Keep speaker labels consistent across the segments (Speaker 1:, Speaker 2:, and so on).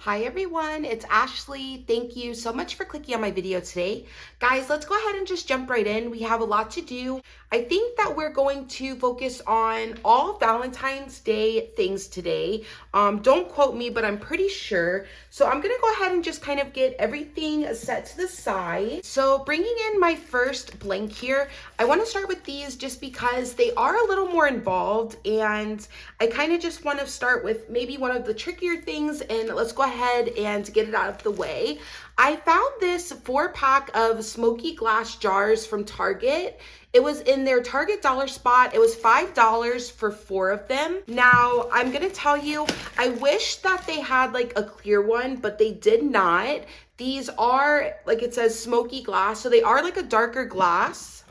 Speaker 1: Hi everyone, it's Ashley. Thank you so much for clicking on my video today. Guys, let's go ahead and just jump right in. We have a lot to do. I think that we're going to focus on all Valentine's Day things today. Don't quote me, but I'm pretty sure. So I'm gonna go ahead and just kind of get everything set to the side. So bringing in my first blank here, I wanna start with these just because they are a little more involved, and I kind of just wanna start with maybe one of the trickier things, and let's go ahead and get it out of the way. I found this 4-pack of smoky glass jars from Target. It was in their Target dollar spot. It was $5 for 4 of them. Now, I'm gonna tell you, I wish that they had like a clear one, but they did not. These are, like it says, smoky glass, so they are like a darker glass.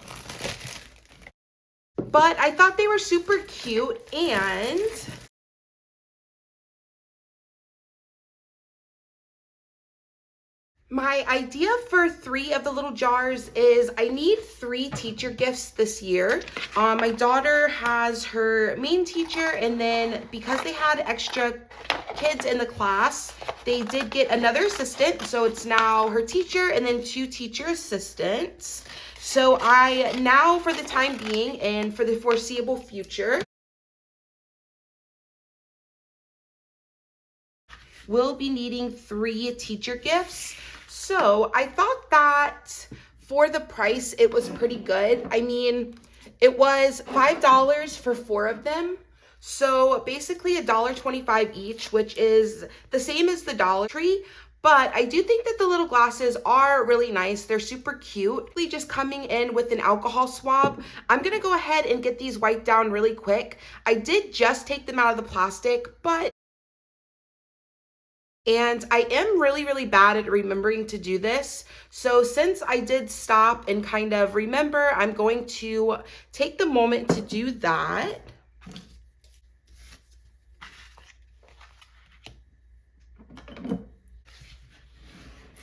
Speaker 1: But I thought they were super cute, and my idea for 3 of the little jars is I need 3 teacher gifts this year. My daughter has her main teacher, and then because they had extra kids in the class, they did get another assistant. So it's now her teacher and then 2 teacher assistants. So I now, for the time being and for the foreseeable future, will be needing 3 teacher gifts. So I thought that for the price, it was pretty good. I mean, it was $5 for 4 of them. So basically $1.25 each, which is the same as the Dollar Tree. But I do think that the little glasses are really nice. They're super cute. Just coming in with an alcohol swab. I'm gonna go ahead and get these wiped down really quick. I did just take them out of the plastic, and I am really bad at remembering to do this. So since I did stop and kind of remember, I'm going to take the moment to do that.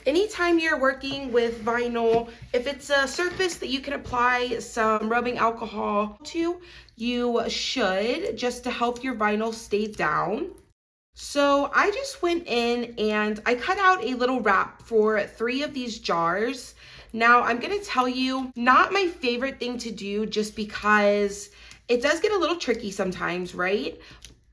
Speaker 1: Anytime you're working with vinyl, if it's a surface that you can apply some rubbing alcohol to, you should, just to help your vinyl stay down. So I just went in and I cut out a little wrap for 3 of these jars. Now I'm gonna tell you, not my favorite thing to do, just because it does get a little tricky sometimes, right?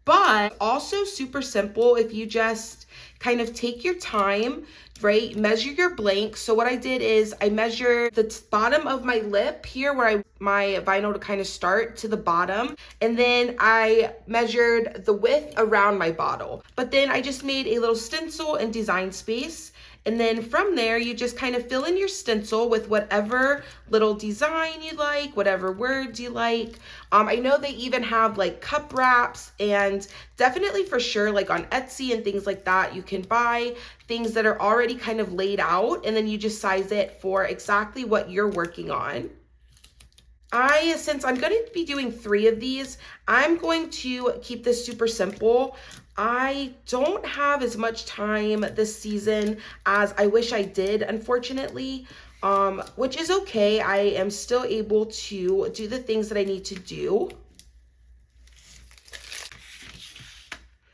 Speaker 1: But also super simple if you just kind of take your time, right? Measure your blank. So what I did is I measured the bottom of my lip here where my vinyl to kind of start to the bottom. And then I measured the width around my bottle. But then I just made a little stencil and design space. And then from there, you just kind of fill in your stencil with whatever little design you like, whatever words you like. I know they even have like cup wraps, and definitely for sure, like on Etsy and things like that, you can buy things that are already kind of laid out, and then you just size it for exactly what you're working on. Since I'm going to be doing 3 of these, I'm going to keep this super simple. I don't have as much time this season as I wish I did, unfortunately, which is okay. I am still able to do the things that I need to do.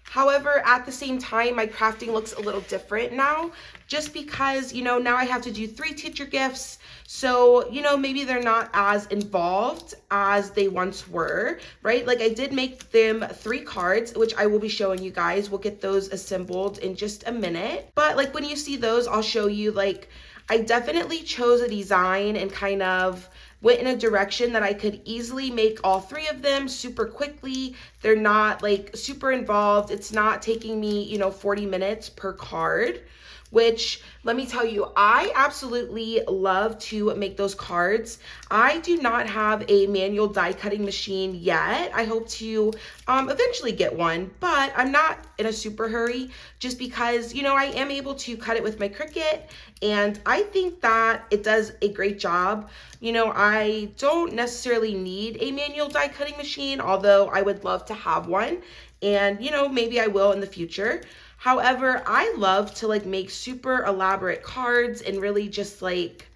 Speaker 1: However, at the same time, my crafting looks a little different now, just because, now I have to do 3 teacher gifts. So, maybe they're not as involved as they once were, right? Like I did make them 3 cards, which I will be showing you guys. We'll get those assembled in just a minute. But like when you see those, I'll show you, like, I definitely chose a design and kind of went in a direction that I could easily make all 3 of them super quickly. They're not like super involved. It's not taking me, 40 minutes per card, which, let me tell you, I absolutely love to make those cards. I do not have a manual die cutting machine yet. I hope to eventually get one, but I'm not in a super hurry, just because, I am able to cut it with my Cricut, and I think that it does a great job. I don't necessarily need a manual die cutting machine, although I would love to have one, and, maybe I will in the future. However, I love to like make super elaborate cards and really just like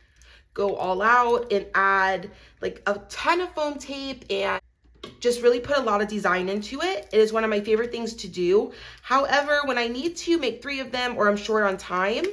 Speaker 1: go all out and add like a ton of foam tape and just really put a lot of design into it. It is one of my favorite things to do. However, when I need to make 3 of them or I'm short on time,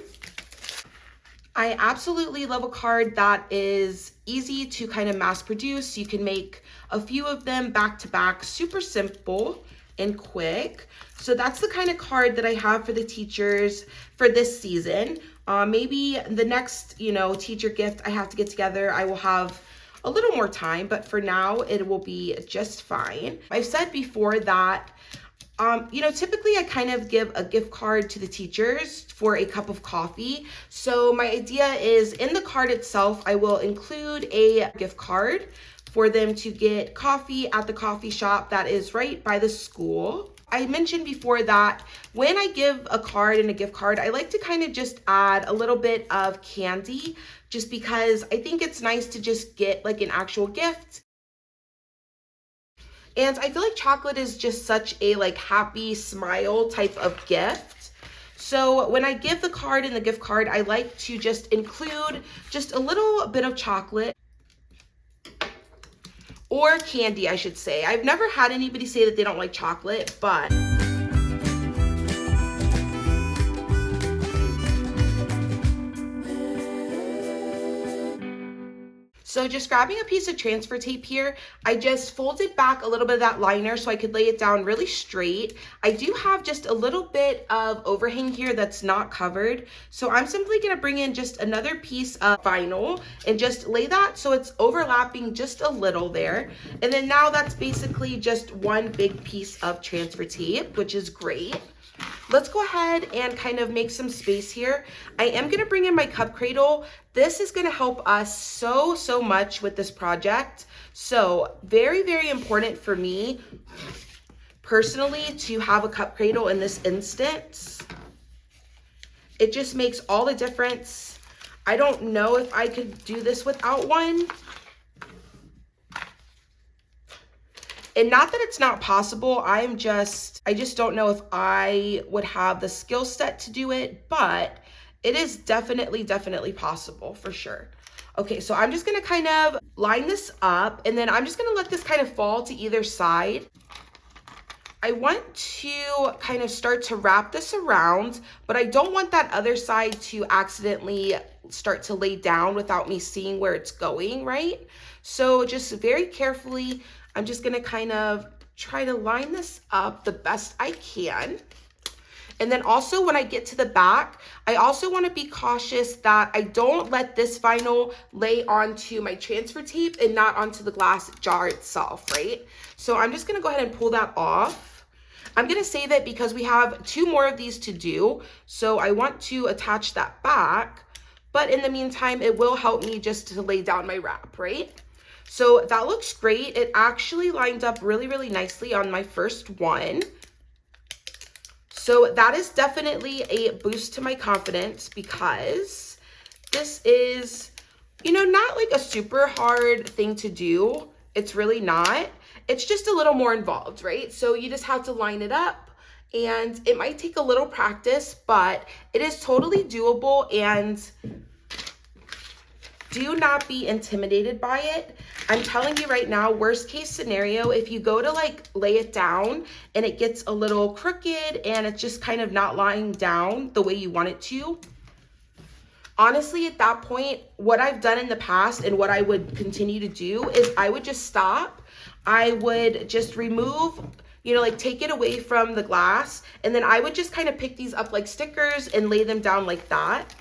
Speaker 1: I absolutely love a card that is easy to kind of mass produce. You can make a few of them back to back, super simple and quick. So that's the kind of card that I have for the teachers for this season. Maybe the next, teacher gift I have to get together, I will have a little more time, but for now it will be just fine. I've said before that typically I kind of give a gift card to the teachers for a cup of coffee. So my idea is in the card itself, I will include a gift card for them to get coffee at the coffee shop that is right by the school. I mentioned before that when I give a card and a gift card, I like to kind of just add a little bit of candy just because I think it's nice to just get like an actual gift. And I feel like chocolate is just such a like happy smile type of gift. So when I give the card and the gift card, I like to just include just a little bit of chocolate or candy, I should say. I've never had anybody say that they don't like chocolate, but so just grabbing a piece of transfer tape here, I just folded back a little bit of that liner so I could lay it down really straight. I do have just a little bit of overhang here that's not covered. So I'm simply gonna bring in just another piece of vinyl and just lay that so it's overlapping just a little there. And then now that's basically just one big piece of transfer tape, which is great. Let's go ahead and kind of make some space here. I am going to bring in my cup cradle. This is going to help us so much with this project. So very, very important for me personally to have a cup cradle in this instance. It just makes all the difference. I don't know if I could do this without one. And not that it's not possible, I just don't know if I would have the skill set to do it, but it is definitely possible for sure. Okay, so I'm just gonna kind of line this up and then I'm just gonna let this kind of fall to either side. I want to kind of start to wrap this around, but I don't want that other side to accidentally start to lay down without me seeing where it's going, right? So just very carefully, I'm just gonna kind of try to line this up the best I can. And then also when I get to the back, I also want to be cautious that I don't let this vinyl lay onto my transfer tape and not onto the glass jar itself, right? So I'm just gonna go ahead and pull that off. I'm gonna save it because we have 2 more of these to do. So I want to attach that back, but in the meantime, it will help me just to lay down my wrap, right? So that looks great. It actually lined up really nicely on my first one. So that is definitely a boost to my confidence because this is, not like a super hard thing to do. It's really not. It's just a little more involved, right? So you just have to line it up and it might take a little practice, but it is totally doable and do not be intimidated by it. I'm telling you right now, worst case scenario, if you go to like lay it down and it gets a little crooked and it's just kind of not lying down the way you want it to, honestly, at that point, what I've done in the past and what I would continue to do is I would just stop. I would just remove, take it away from the glass. And then I would just kind of pick these up like stickers and lay them down like that.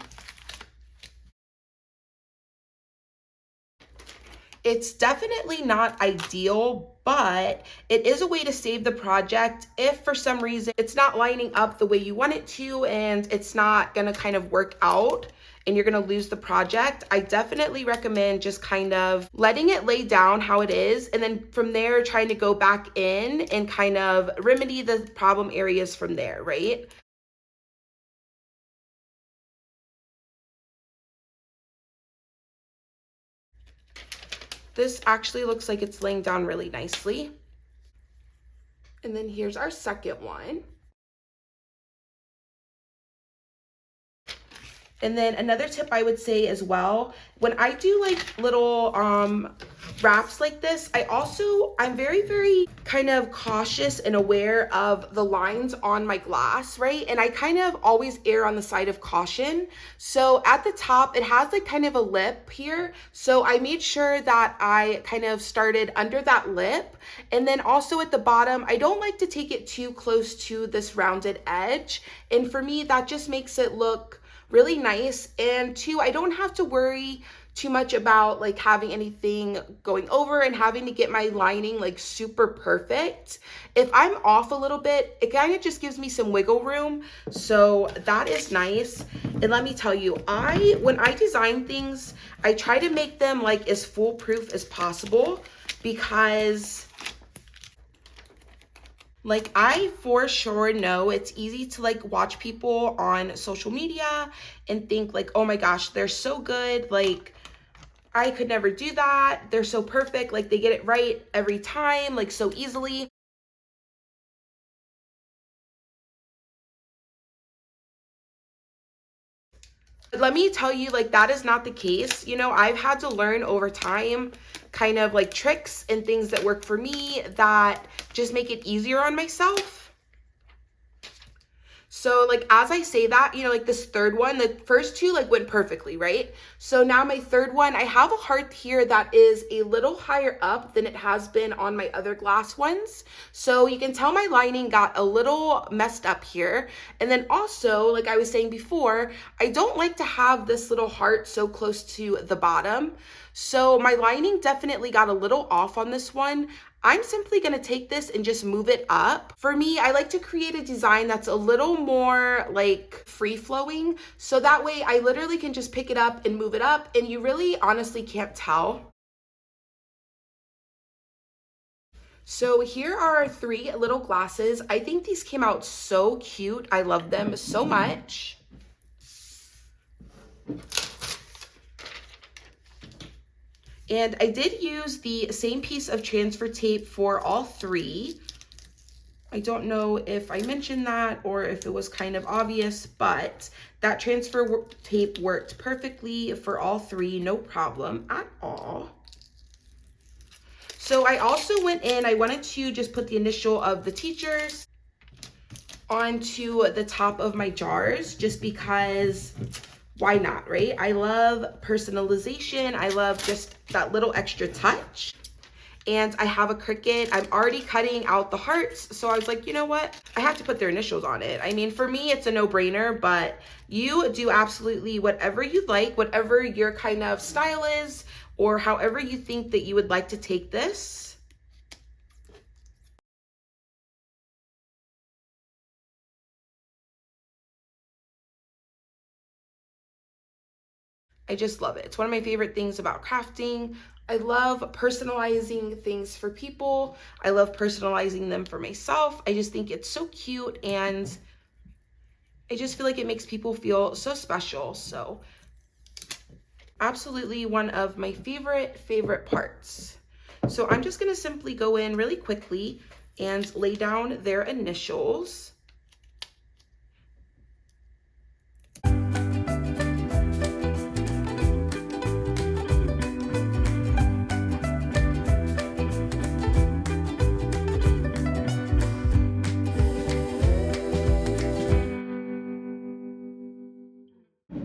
Speaker 1: It's definitely not ideal, but it is a way to save the project if for some reason it's not lining up the way you want it to and it's not gonna kind of work out and you're gonna lose the project. I definitely recommend just kind of letting it lay down how it is and then from there trying to go back in and kind of remedy the problem areas from there, right? This actually looks like it's laying down really nicely. And then here's our second one. And then another tip I would say as well, when I do like little wraps like this, I'm very kind of cautious and aware of the lines on my glass, right? And I kind of always err on the side of caution. So at the top, it has like kind of a lip here. So I made sure that I kind of started under that lip. And then also at the bottom, I don't like to take it too close to this rounded edge. And for me, that just makes it look really nice. And two, I don't have to worry too much about like having anything going over and having to get my lining like super perfect. If I'm off a little bit, it kind of just gives me some wiggle room. So that is nice. And let me tell you, when I design things, I try to make them like as foolproof as possible, because like I for sure know it's easy to like watch people on social media and think like, oh my gosh, they're so good. Like I could never do that. They're so perfect. Like they get it right every time, like so easily. But let me tell you, like that is not the case. You know, I've had to learn over time kind of like tricks and things that work for me that just make it easier on myself. So like, as I say that, you know, like this third one, the first two like went perfectly, right? So now my third one, I have a heart here that is a little higher up than it has been on my other glass ones. So you can tell my lining got a little messed up here. And then also, like I was saying before, I don't like to have this little heart so close to the bottom. So my lining definitely got a little off on this one. I'm simply going to take this and just move it up. For me, I like to create a design that's a little more like free flowing. So that way I literally can just pick it up and move it up, and you really honestly can't tell. So here are our three little glasses. I think these came out so cute. I love them so much. And I did use the same piece of transfer tape for all three. I don't know if I mentioned that or if it was kind of obvious, but that transfer tape worked perfectly for all three, no problem at all. So I also went in, I wanted to just put the initial of the teachers onto the top of my jars, just because why not, right? I love personalization. I love just that little extra touch. And I have a Cricut. I'm already cutting out the hearts. So I was like, you know what? I have to put their initials on it. I mean, for me, it's a no-brainer, but you do absolutely whatever you'd like, whatever your kind of style is, or however you think that you would like to take this. I just love it. It's one of my favorite things about crafting. I love personalizing things for people. I love personalizing them for myself. I just think it's so cute, and I just feel like it makes people feel so special. So absolutely one of my favorite parts. So I'm just gonna simply go in really quickly and lay down their initials.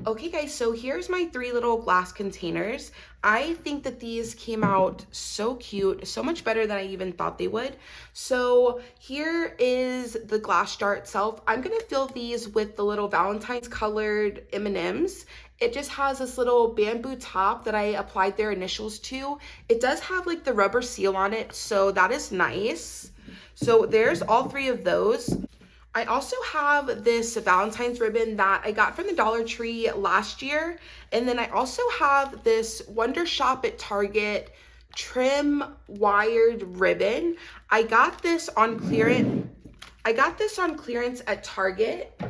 Speaker 1: Okay guys, so here's my three little glass containers. I think that these came out so cute, so much better than I even thought they would. So here is the glass jar itself. I'm gonna fill these with the little Valentine's colored M&Ms. It just has this little bamboo top that I applied their initials to. It does have like the rubber seal on it, so that is nice. So there's all three of those. I also have this Valentine's ribbon that I got from the Dollar Tree last year. And then I also have this Wonder Shop at Target trim wired ribbon. I got this on clearance. At Target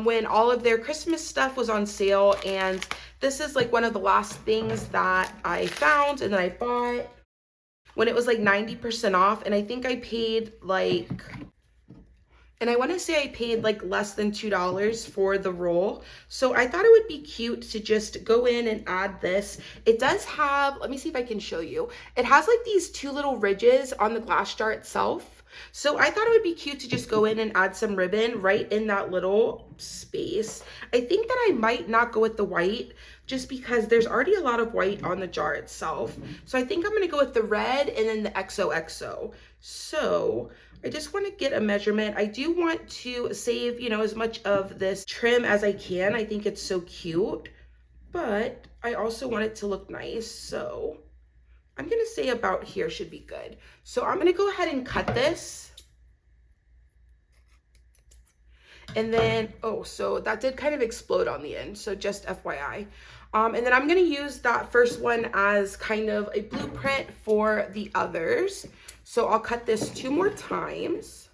Speaker 1: when all of their Christmas stuff was on sale. And this is like one of the last things that I found and that I bought when it was like 90% off. And I think I paid like And I want to say I paid like less than $2 for the roll. So I thought it would be cute to just go in and add this. It does have, let me see if I can show you. It has like these two little ridges on the glass jar itself. So I thought it would be cute to just go in and add some ribbon right in that little space. I think that I might not go with the white just because there's already a lot of white on the jar itself. So I think I'm gonna go with the red and then the XOXO. So I just want to get a measurement. I do want to save, you know, as much of this trim as I can. I think it's so cute, but I also want it to look nice. So I'm going to say about here should be good. So I'm going to go ahead and cut this. And then, oh, so that did kind of explode on the end. So just FYI. And then I'm going to use that first one as kind of a blueprint for the others. So I'll cut this 2 more times.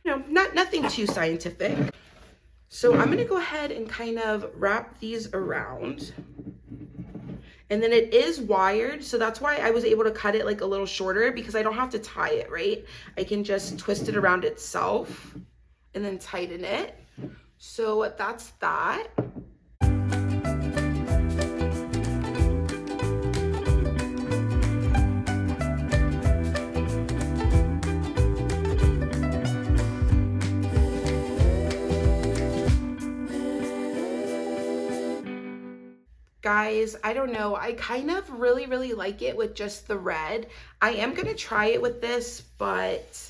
Speaker 1: You know, nothing too scientific. So I'm going to go ahead and kind of wrap these around. And then it is wired, so that's why I was able to cut it like a little shorter, because I don't have to tie it, right? I can just twist it around itself and then tighten it. So that's that. Guys, I don't know. I kind of really like it with just the red. I am going to try it with this, but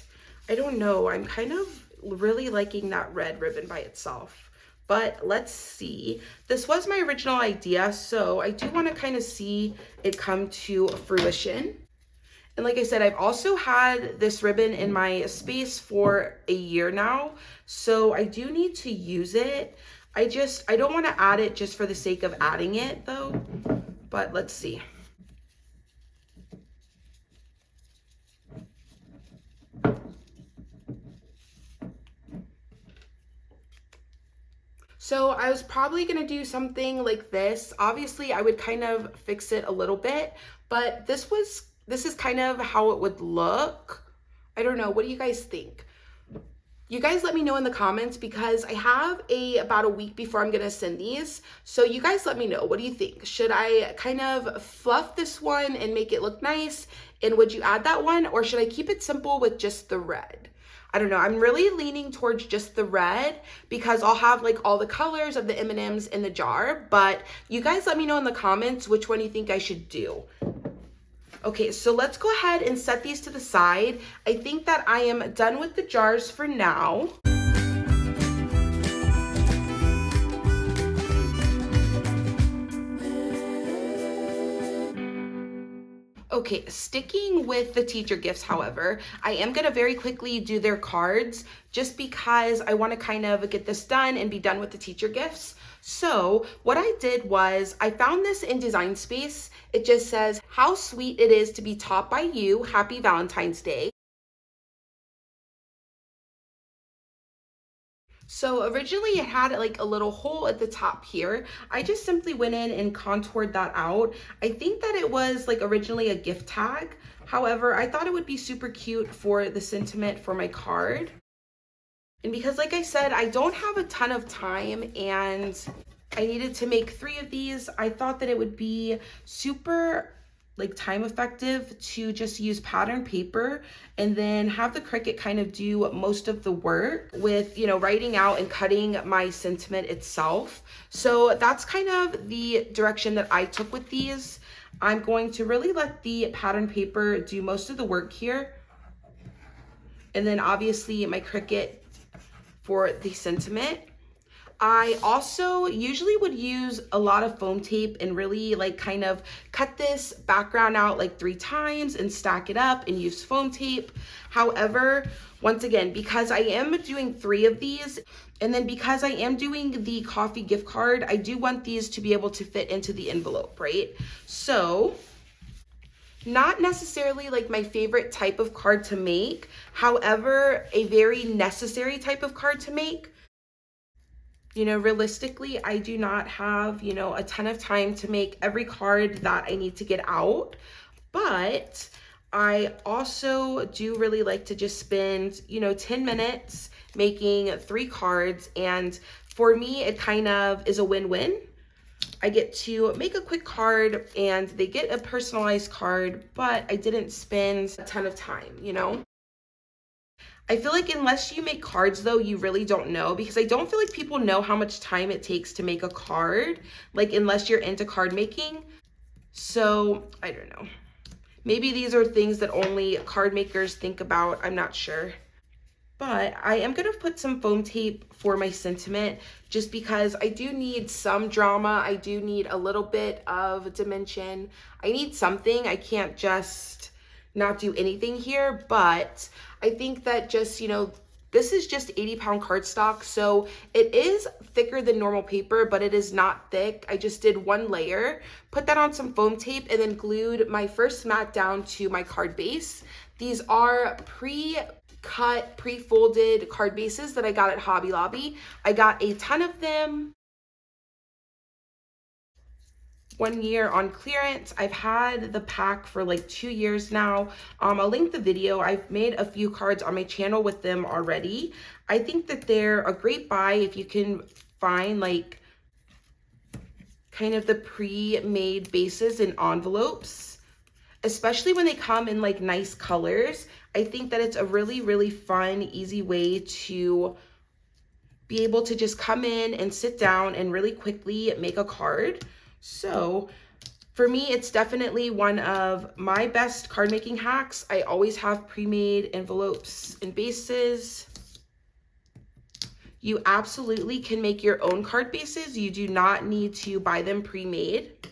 Speaker 1: I don't know. I'm kind of really liking that red ribbon by itself. But let's see. This was my original idea, so I do want to kind of see it come to fruition. And like I said, I've also had this ribbon in my space for a year now, so I do need to use it. I don't want to add it just for the sake of adding it though, but let's see. So I was probably going to do something like this. Obviously I would kind of fix it a little bit, but this is kind of how it would look. I don't know. What do you guys think? You guys let me know in the comments, because I have about a week before I'm gonna send these. So you guys let me know, what do you think? Should I kind of fluff this one and make it look nice? And would you add that one? Or should I keep it simple with just the red? I don't know, I'm really leaning towards just the red, because I'll have like all the colors of the M&Ms in the jar. But you guys let me know in the comments which one you think I should do. Okay, so let's go ahead and set these to the side. I think that I am done with the jars for now. Okay, sticking with the teacher gifts, however, I am gonna very quickly do their cards, just because I wanna kind of get this done and be done with the teacher gifts. So what I did was I found this in Design Space. It just says, "How sweet it is to be taught by you. Happy Valentine's Day." So originally it had like a little hole at the top here. I just simply went in and contoured that out. I think that it was like originally a gift tag. However, I thought it would be super cute for the sentiment for my card. And because like I said, I don't have a ton of time and I needed to make 3 of these, I thought that it would be super like time effective to just use pattern paper and then have the Cricut kind of do most of the work with, you know, writing out and cutting my sentiment itself. So that's kind of the direction that I took with these. I'm going to really let the pattern paper do most of the work here. And then obviously my Cricut for the sentiment. I also usually would use a lot of foam tape and really like kind of cut this background out like 3 times and stack it up and use foam tape. However, once again, because I am doing 3 of these, and then because I am doing the coffee gift card, I do want these to be able to fit into the envelope, right? So not necessarily like my favorite type of card to make, however, a very necessary type of card to make. You know, realistically, I do not have, you know, a ton of time to make every card that I need to get out, but I also do really like to just spend, 10 minutes making 3 cards. And for me, it kind of is a win-win. I get to make a quick card and they get a personalized card, but I didn't spend a ton of time. I feel like unless you make cards though, you really don't know, because I don't feel like people know how much time it takes to make a card, like unless you're into card making. So I don't know. Maybe these are things that only card makers think about. I'm not sure. But I am going to put some foam tape for my sentiment just because I do need some drama. I do need a little bit of dimension. I need something. I can't just not do anything here, but I think that just, this is just 80-pound cardstock, so it is thicker than normal paper, but it is not thick. I just did 1 layer, put that on some foam tape, and then glued my first mat down to my card base. These are pre-cut, pre-folded card bases that I got at Hobby Lobby. I got a ton of them 1 year on clearance. I've had the pack for like 2 years now. I'll link the video. I've made a few cards on my channel with them already. I think that they're a great buy if you can find like kind of the pre-made bases and envelopes, especially when they come in like nice colors. I think that it's a really, really fun, easy way to be able to just come in and sit down and really quickly make a card. So for me, it's definitely one of my best card making hacks. I always have pre-made envelopes and bases. You absolutely can make your own card bases. You do not need to buy them pre-made.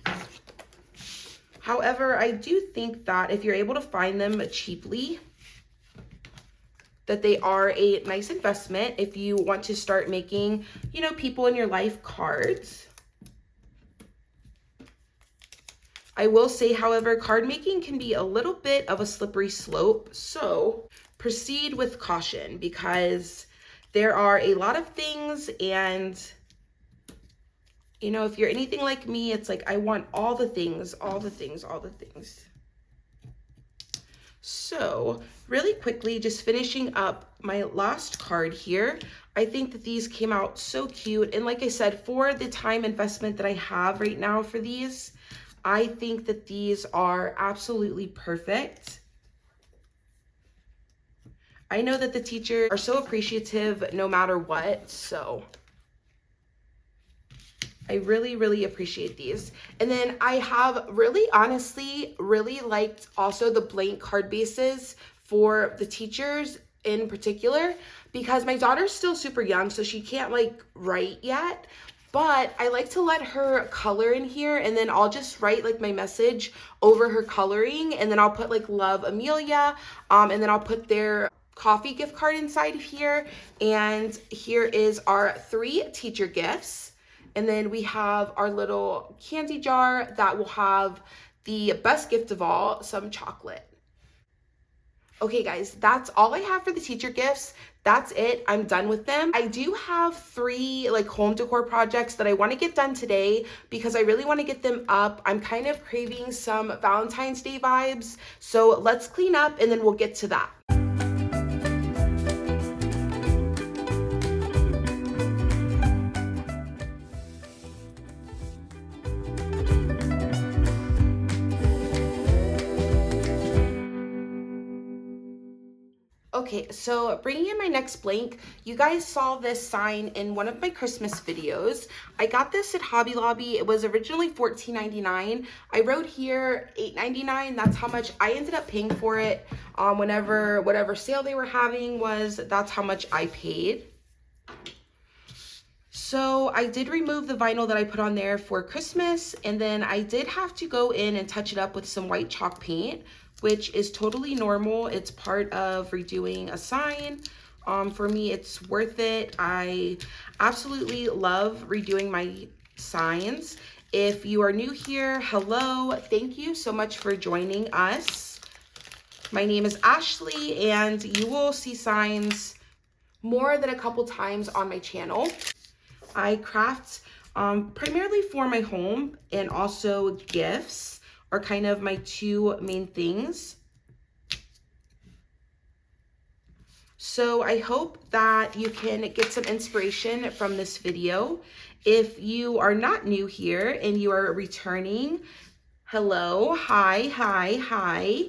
Speaker 1: However, I do think that if you're able to find them cheaply, that they are a nice investment if you want to start making, people in your life cards. I will say, however, card making can be a little bit of a slippery slope, so proceed with caution because there are a lot of things, and if you're anything like me, it's like I want all the things, all the things, all the things. So really quickly, just finishing up my last card here. I think that these came out so cute, and like I said, for the time investment that I have right now for these, I think that these are absolutely perfect. I know that the teachers are so appreciative no matter what, so I really, really appreciate these. And then I have really, honestly, really liked also the blank card bases for the teachers in particular, because my daughter's still super young, so she can't like write yet. But I like to let her color in here, and then I'll just write like my message over her coloring, and then I'll put like love Amelia, and then I'll put their coffee gift card inside of here. And here is our 3 teacher gifts. And then we have our little candy jar that will have the best gift of all, some chocolate. Okay guys, that's all I have for the teacher gifts. That's it. I'm done with them. I do have 3 like home decor projects that I want to get done today because I really want to get them up. I'm kind of craving some Valentine's Day vibes. So let's clean up and then we'll get to that. Okay, so bringing in my next blank, you guys saw this sign in one of my Christmas videos. I got this at Hobby Lobby. It was originally $14.99. I wrote here $8.99. That's how much I ended up paying for it. Whatever sale they were having was, that's how much I paid. So I did remove the vinyl that I put on there for Christmas, and then I did have to go in and touch it up with some white chalk paint, which is totally normal. It's part of redoing a sign. For me, it's worth it. I absolutely love redoing my signs. If you are new here, hello. Thank you so much for joining us. My name is Ashley, and you will see signs more than a couple times on my channel. I craft primarily for my home, and also gifts are kind of my 2 main things. So I hope that you can get some inspiration from this video. If you are not new here and you are returning, hello, hi, hi, hi.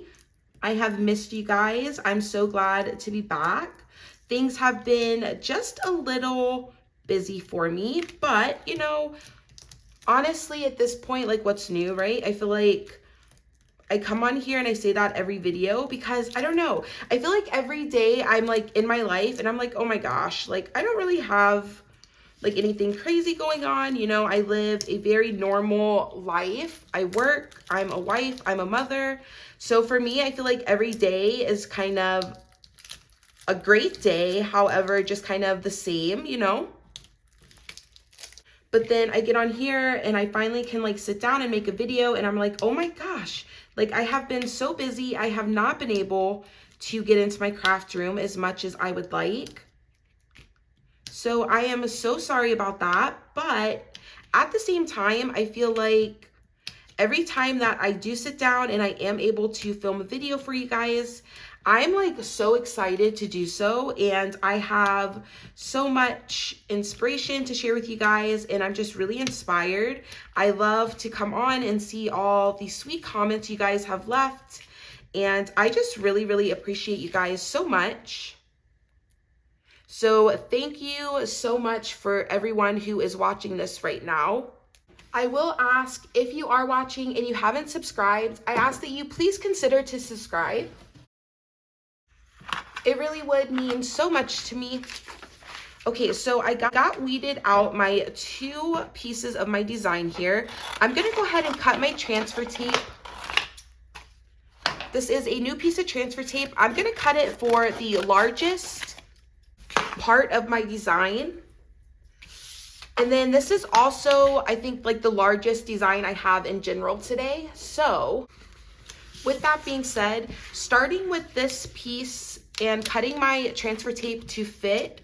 Speaker 1: I have missed you guys. I'm so glad to be back. Things have been just a little busy for me, but you know, honestly, at this point, like what's new, right? I feel like I come on here and I say that every video because I don't know. I feel like every day I'm like in my life and I'm like, oh my gosh, like I don't really have like anything crazy going on. You know, I live a very normal life. I work, I'm a wife, I'm a mother. So for me, I feel like every day is kind of a great day. However, just kind of the same, you know? But then I get on here and I finally can like sit down and make a video and I'm like, oh my gosh, like I have been so busy. I have not been able to get into my craft room as much as I would like. So I am so sorry about that. But at the same time, I feel like every time that I do sit down and I am able to film a video for you guys, I'm like so excited to do so, and I have so much inspiration to share with you guys, and I'm just really inspired. I love to come on and see all the sweet comments you guys have left, and I just really, really appreciate you guys so much. So thank you so much for everyone who is watching this right now. I will ask, if you are watching and you haven't subscribed, I ask that you please consider to subscribe. It really would mean so much to me. Okay, so I got weeded out my 2 pieces of my design here. I'm gonna go ahead and cut my transfer tape. This is a new piece of transfer tape. I'm gonna cut it for the largest part of my design. And then this is also, I think, like the largest design I have in general today. So with that being said, starting with this piece and cutting my transfer tape to fit,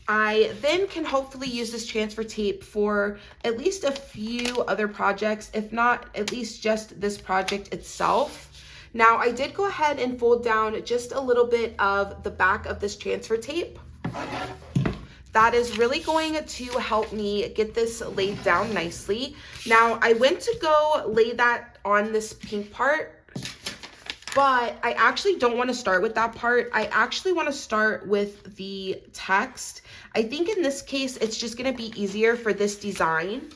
Speaker 1: I then can hopefully use this transfer tape for at least a few other projects, if not at least just this project itself. Now, I did go ahead and fold down just a little bit of the back of this transfer tape. That is really going to help me get this laid down nicely. Now, I went to go lay that on this pink part, but I actually don't want to start with that part. I actually want to start with the text. I think in this case, it's just going to be easier for this design.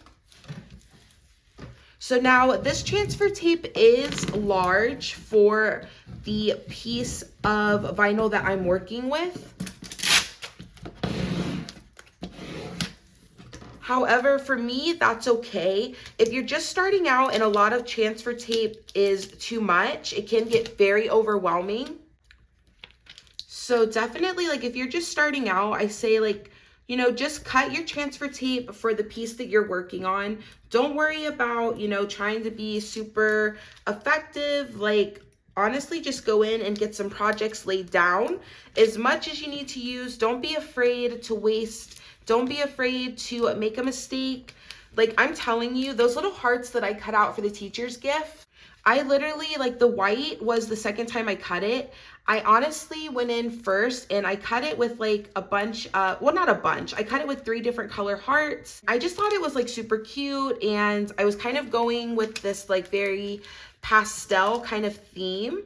Speaker 1: So now this transfer tape is large for the piece of vinyl that I'm working with. However, for me, that's okay. If you're just starting out and a lot of transfer tape is too much, it can get very overwhelming. So definitely, like if you're just starting out, I say like, you know, just cut your transfer tape for the piece that you're working on. Don't worry about, you know, trying to be super effective. Like, honestly, just go in and get some projects laid down as much as you need to use. Don't be afraid to waste. Don't be afraid to make a mistake. Like, I'm telling you, those little hearts that I cut out for the teacher's gift, I literally, like the white was the second time I cut it. I honestly went in first and I cut it with like a bunch, well, not a bunch. I cut it with 3 different color hearts. I just thought it was like super cute, and I was kind of going with this like very pastel kind of theme.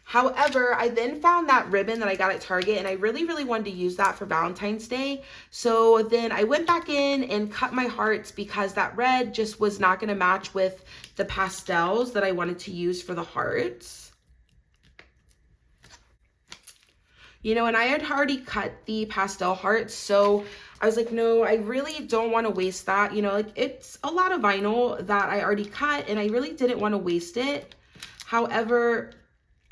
Speaker 1: However, I then found that ribbon that I got at Target, and I really, really wanted to use that for Valentine's Day. So then I went back in and cut my hearts because that red just was not going to match with the pastels that I wanted to use for the hearts. You know, and I had already cut the pastel hearts, so I was like, no, I really don't want to waste that. You know, like it's a lot of vinyl that I already cut, and I really didn't want to waste it. However,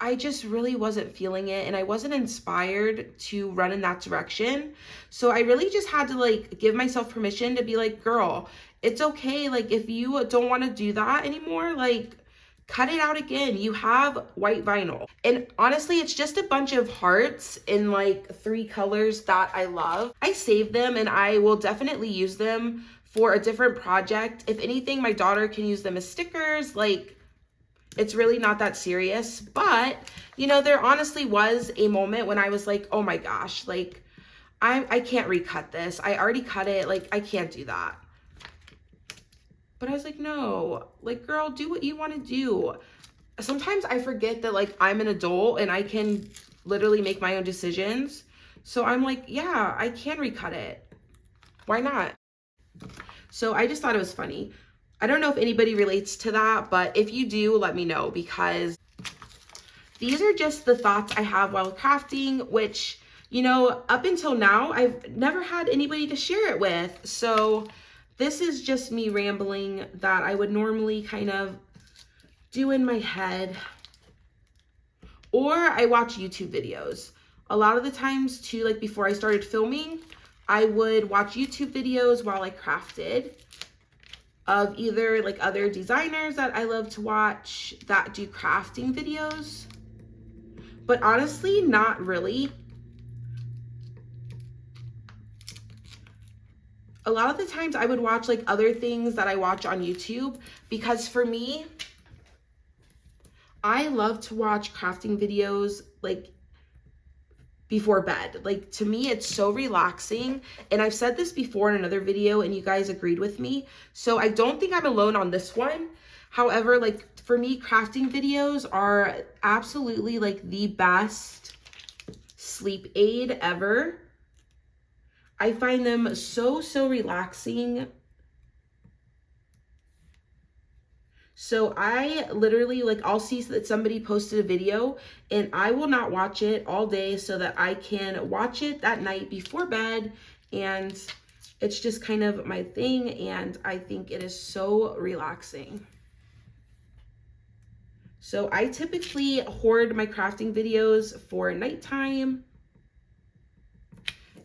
Speaker 1: I just really wasn't feeling it, and I wasn't inspired to run in that direction. So I really just had to like give myself permission to be like, girl, it's okay. Like if you don't want to do that anymore, like cut it out again. You have white vinyl. And honestly, it's just a bunch of hearts in like 3 colors that I love. I saved them and I will definitely use them for a different project. If anything, my daughter can use them as stickers. Like, It's really not that serious, but you know, there honestly was a moment when I was like, oh my gosh, like I can't recut this. I already cut it. Like, I can't do that. But I was like, no, like, girl, do what you want to do. Sometimes I forget that, like, I'm an adult and I can literally make my own decisions. So I'm like, yeah, I can recut it. Why not? So I just thought it was funny. I don't know if anybody relates to that, but if you do, let me know, because these are just the thoughts I have while crafting, which, you know, up until now, I've never had anybody to share it with. So this is just me rambling that I would normally kind of do in my head. Or I watch YouTube videos. A lot of the times too, like before I started filming, I would watch YouTube videos while I crafted of either like other designers that I love to watch that do crafting videos. But honestly, not really. A lot of the times I would watch like other things that I watch on YouTube, because for me, I love to watch crafting videos like before bed. Like, to me, it's so relaxing. And I've said this before in another video and you guys agreed with me. So I don't think I'm alone on this one. However, like for me, crafting videos are absolutely like the best sleep aid ever. I find them so relaxing. So I literally, like, I'll see that somebody posted a video and I will not watch it all day so that I can watch it that night before bed. And it's just kind of my thing. And I think it is so relaxing. So I typically hoard my crafting videos for nighttime.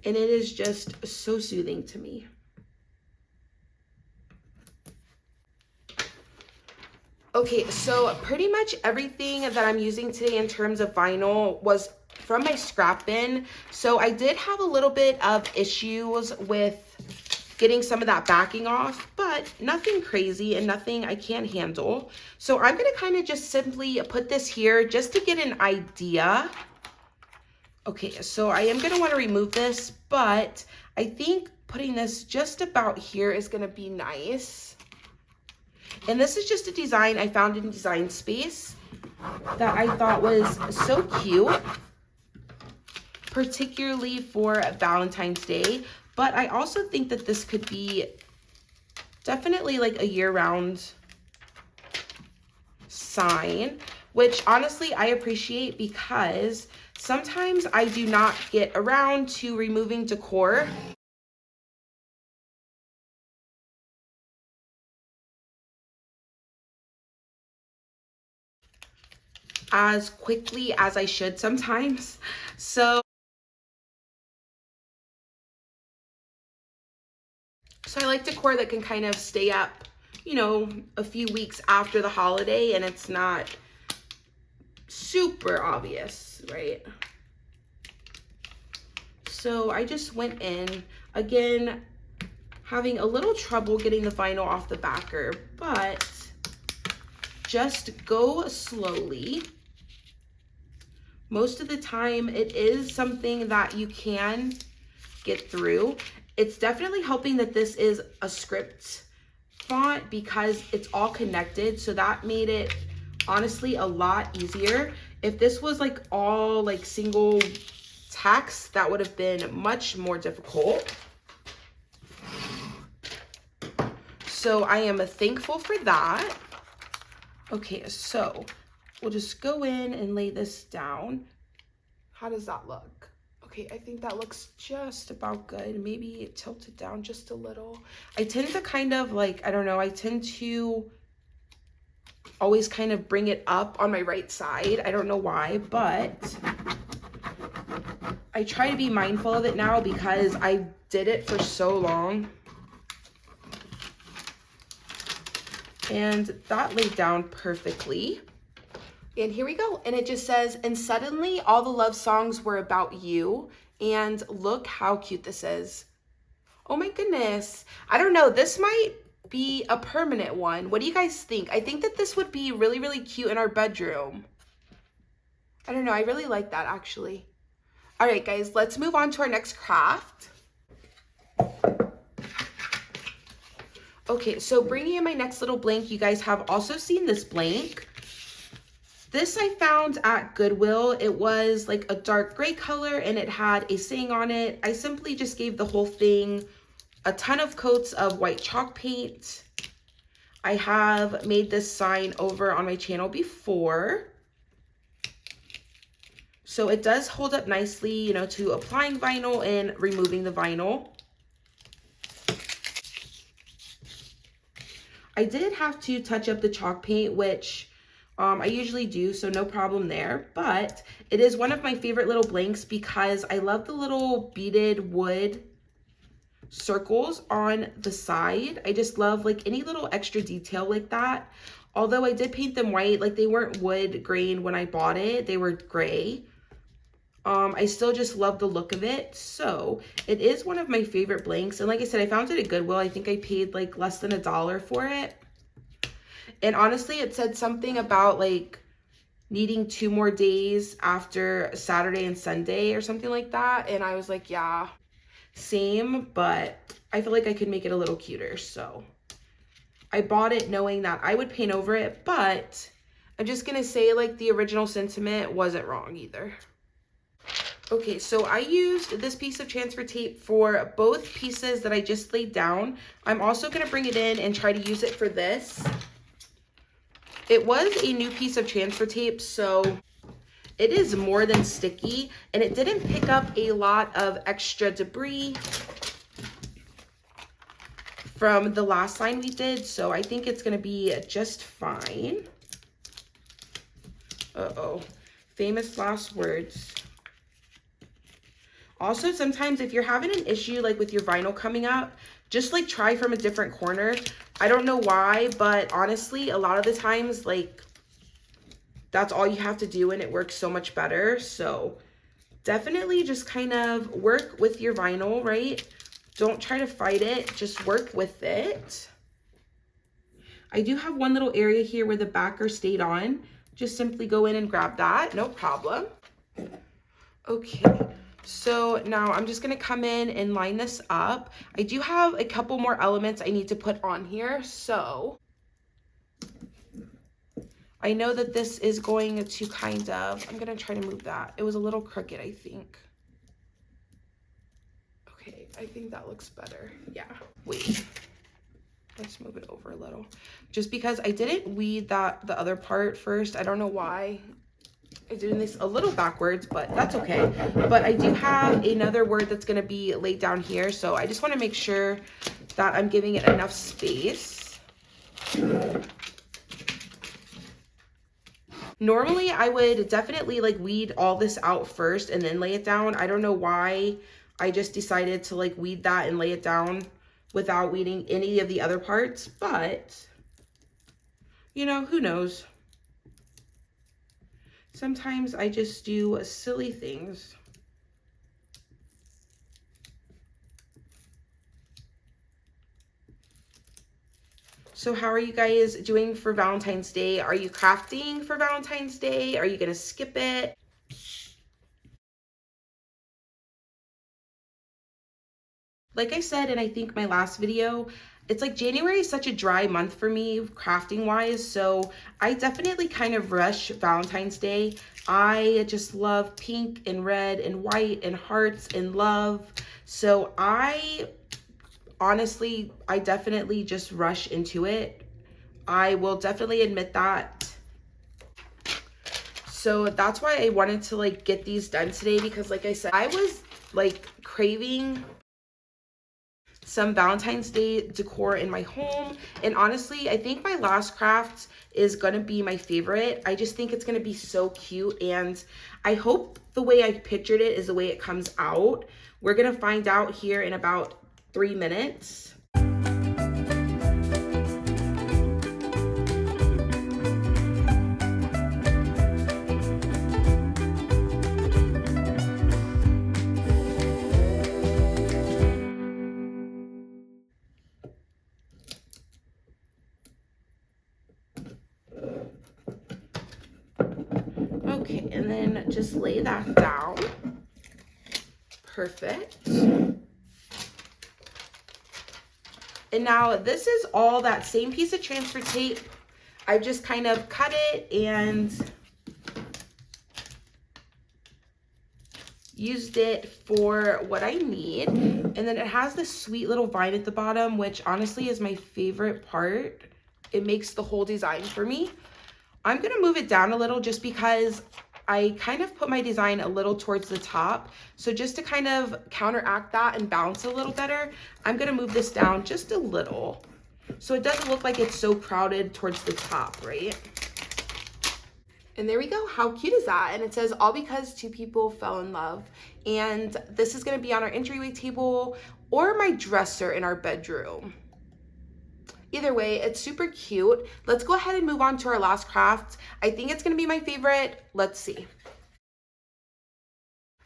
Speaker 1: And it is just so soothing to me. Okay, so pretty much everything that I'm using today in terms of vinyl was from my scrap bin. So I did have a little bit of issues with getting some of that backing off, but nothing crazy and nothing I can't handle. So I'm gonna kind of just simply put this here just to get an idea. Okay, so I am gonna wanna remove this, but I think putting this just about here is gonna be nice. And this is just a design I found in Design Space that I thought was so cute, particularly for Valentine's Day. But I also think that this could be definitely like a year-round sign, which honestly I appreciate, because sometimes I do not get around to removing decor as quickly as I should sometimes. So I like decor that can kind of stay up, you know, a few weeks after the holiday and it's not super obvious, right? So I just went in, again, having a little trouble getting the vinyl off the backer, but just go slowly. Most of the time it is something that you can get through. It's definitely helping that this is a script font because it's all connected. So that made it honestly a lot easier. If this was like all like single text, that would have been much more difficult. So I am thankful for that. Okay, so we'll just go in and lay this down. How does that look? Okay, I think that looks just about good. Maybe tilt it down just a little. I tend to kind of like, I don't know, I tend to always kind of bring it up on my right side. I don't know why, but I try to be mindful of it now because I did it for so long. And that laid down perfectly. And here we go. And it just says, and suddenly all the love songs were about you. And look how cute this is. Oh my goodness. I don't know. This might be a permanent one. What do you guys think? I think that this would be really, really cute in our bedroom. I don't know, I really like that actually. All right, guys, let's move on to our next craft. Okay, so bringing in my next little blank, you guys have also seen this blank. This I found at Goodwill. It was like a dark gray color and it had a saying on it. I simply just gave the whole thing a ton of coats of white chalk paint. I have made this sign over on my channel before. So it does hold up nicely, you know, to applying vinyl and removing the vinyl. I did have to touch up the chalk paint, which I usually do, so no problem there. But it is one of my favorite little blanks because I love the little beaded wood circles on the side. I just love like any little extra detail like that. Although I did paint them white, like they weren't wood grain when I bought it, they were gray. I still just love the look of it. So it is one of my favorite blanks. And like I said, I found it at Goodwill. I think I paid like less than $1 for it. And honestly, it said something about like needing 2 more days after Saturday and Sunday or something like that. And I was like, yeah, same, but I feel like I could make it a little cuter. So I bought it knowing that I would paint over it, but I'm just gonna say like the original sentiment wasn't wrong either. Okay, so I used this piece of transfer tape for both pieces that I just laid down. I'm also gonna bring it in and try to use it for this. It was a new piece of transfer tape, so it is more than sticky, and it didn't pick up a lot of extra debris from the last line we did, so I think it's gonna be just fine. Uh-oh, famous last words. Also, sometimes if you're having an issue like with your vinyl coming up, just like try from a different corner. I don't know why, but honestly, a lot of the times, like that's all you have to do and it works so much better. So definitely just kind of work with your vinyl, right? Don't try to fight it, just work with it. I do have one little area here where the backer stayed on. Just simply go in and grab that, no problem. Okay. So now I'm just gonna come in and line this up. I do have a couple more elements I need to put on here. So I know that this is going to kind of, I'm gonna try to move that. It was a little crooked, I think. Okay, I think that looks better. Yeah, wait. Let's move it over a little. Just because I didn't weed the other part first. I don't know why. I'm doing this a little backwards, but that's okay. But I do have another word that's going to be laid down here, so I just want to make sure that I'm giving it enough space. Normally, I would definitely like weed all this out first and then lay it down. I don't know why I just decided to like weed that and lay it down without weeding any of the other parts, but you know, who knows? Sometimes I just do silly things. So how are you guys doing for Valentine's Day? Are you crafting for Valentine's Day? Are you gonna skip it? Like I said, and I think my last video, it's like January is such a dry month for me crafting wise, so I definitely kind of rush Valentine's Day. I just love pink and red and white and hearts and love, so I definitely just rush into it. I will definitely admit that. So that's why I wanted to like get these done today, because like I said, I was like craving some Valentine's Day decor in my home. And honestly, I think my last craft is gonna be my favorite. I just think it's gonna be so cute, and I hope the way I pictured it is the way it comes out. We're gonna find out here in about 3 minutes. Okay, and then just lay that down. Perfect. And now this is all that same piece of transfer tape. I've just kind of cut it and used it for what I need. And then it has this sweet little vine at the bottom, which honestly is my favorite part. It makes the whole design for me. I'm gonna move it down a little just because I kind of put my design a little towards the top. So just to kind of counteract that and balance a little better, I'm gonna move this down just a little, so it doesn't look like it's so crowded towards the top, right? And there we go. How cute is that? And it says, all because two people fell in love. And this is gonna be on our entryway table or my dresser in our bedroom. Either way, it's super cute. Let's go ahead and move on to our last craft. I think it's gonna be my favorite. Let's see.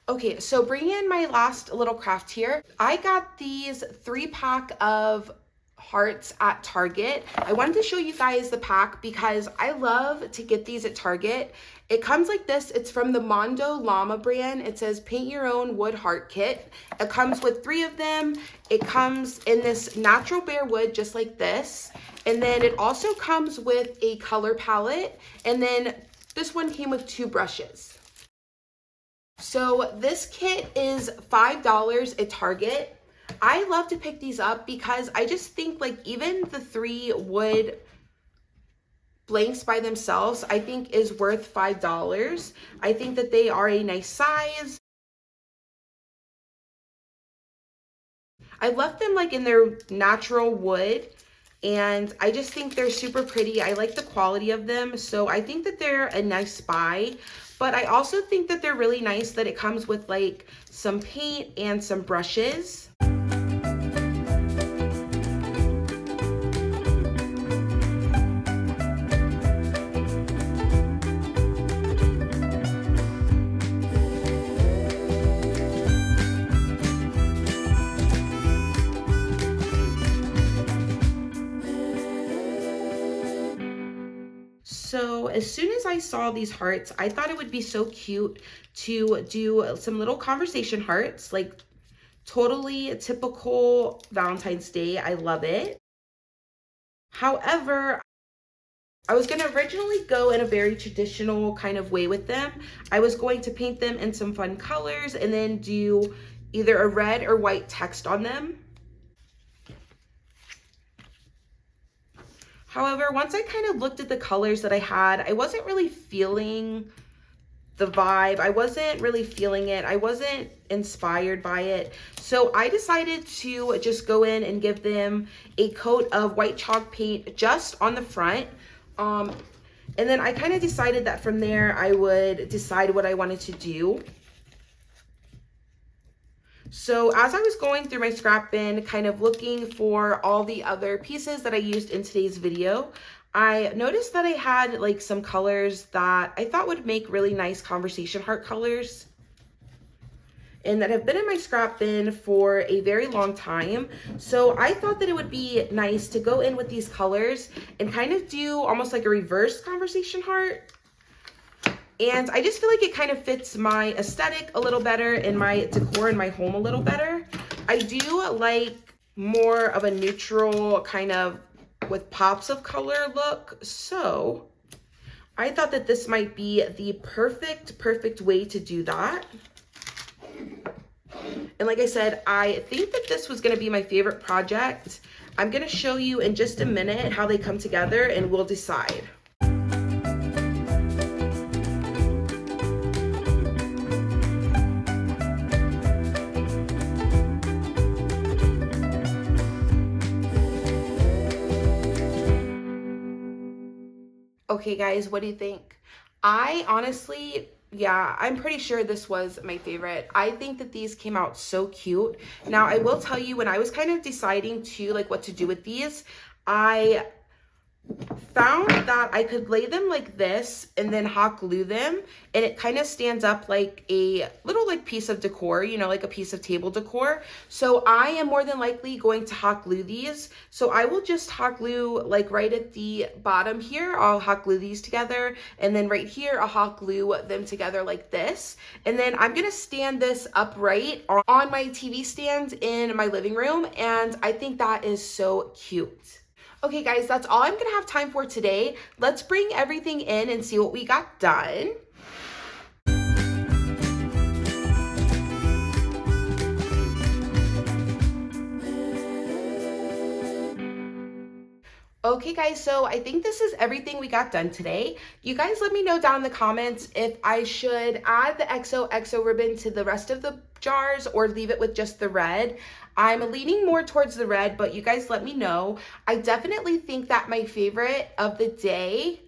Speaker 1: Okay, so bringing in my last little craft here. I got these 3-pack of hearts at Target. I wanted to show you guys the pack because I love to get these at Target. It comes like this. It's from the Mondo Llama brand. It says paint your own wood heart kit. It comes with 3 of them. It comes in this natural bare wood just like this. And then it also comes with a color palette. And then this one came with 2 brushes. So this kit is $5 at Target. I love to pick these up because I just think like even the 3 wood blanks by themselves, I think is worth $5. I think that they are a nice size. I left them like in their natural wood and I just think they're super pretty. I like the quality of them, so I think that they're a nice buy. But I also think that they're really nice that it comes with like some paint and some brushes. So as soon as I saw these hearts, I thought it would be so cute to do some little conversation hearts, like totally typical Valentine's Day. I love it. However, I was going to originally go in a very traditional kind of way with them. I was going to paint them in some fun colors and then do either a red or white text on them. However, once I kind of looked at the colors that I had, I wasn't really feeling the vibe. I wasn't really feeling it. I wasn't inspired by it. So I decided to just go in and give them a coat of white chalk paint just on the front. And then I kind of decided that from there, I would decide what I wanted to do. So as I was going through my scrap bin, kind of looking for all the other pieces that I used in today's video, I noticed that I had like some colors that I thought would make really nice conversation heart colors and that have been in my scrap bin for a very long time. So I thought that it would be nice to go in with these colors and kind of do almost like a reverse conversation heart. And I just feel like it kind of fits my aesthetic a little better and my decor in my home a little better. I do like more of a neutral kind of with pops of color look. So I thought that this might be the perfect way to do that. And like I said, I think that this was going to be my favorite project. I'm going to show you in just a minute how they come together and we'll decide. Okay guys, what do you think? I honestly, yeah, I'm pretty sure this was my favorite. I think that these came out so cute. Now, I will tell you, when I was kind of deciding to like what to do with these, I found that I could lay them like this and then hot glue them, and it kind of stands up like a little like piece of decor, you know, like a piece of table decor. So I am more than likely going to hot glue these. So I will just hot glue like right at the bottom here. I'll hot glue these together, and then right here I'll hot glue them together like this. And then I'm gonna stand this upright on my TV stand in my living room, and I think that is so cute. Okay guys, that's all I'm gonna have time for today. Let's bring everything in and see what we got done. Okay guys, so I think this is everything we got done today. You guys let me know down in the comments if I should add the XOXO ribbon to the rest of the jars or leave it with just the red. I'm leaning more towards the red, but you guys let me know. I definitely think that my favorite of the day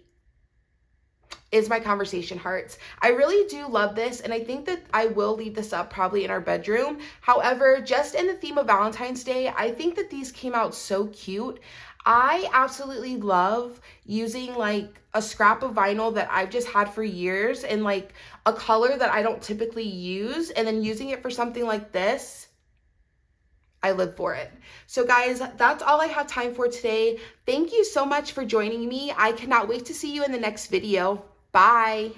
Speaker 1: is my conversation hearts. I really do love this, and I think that I will leave this up probably in our bedroom. However, just in the theme of Valentine's Day, I think that these came out so cute. I absolutely love using like a scrap of vinyl that I've just had for years and like a color that I don't typically use, and then using it for something like this. I live for it. So guys, that's all I have time for today. Thank you so much for joining me. I cannot wait to see you in the next video. Bye.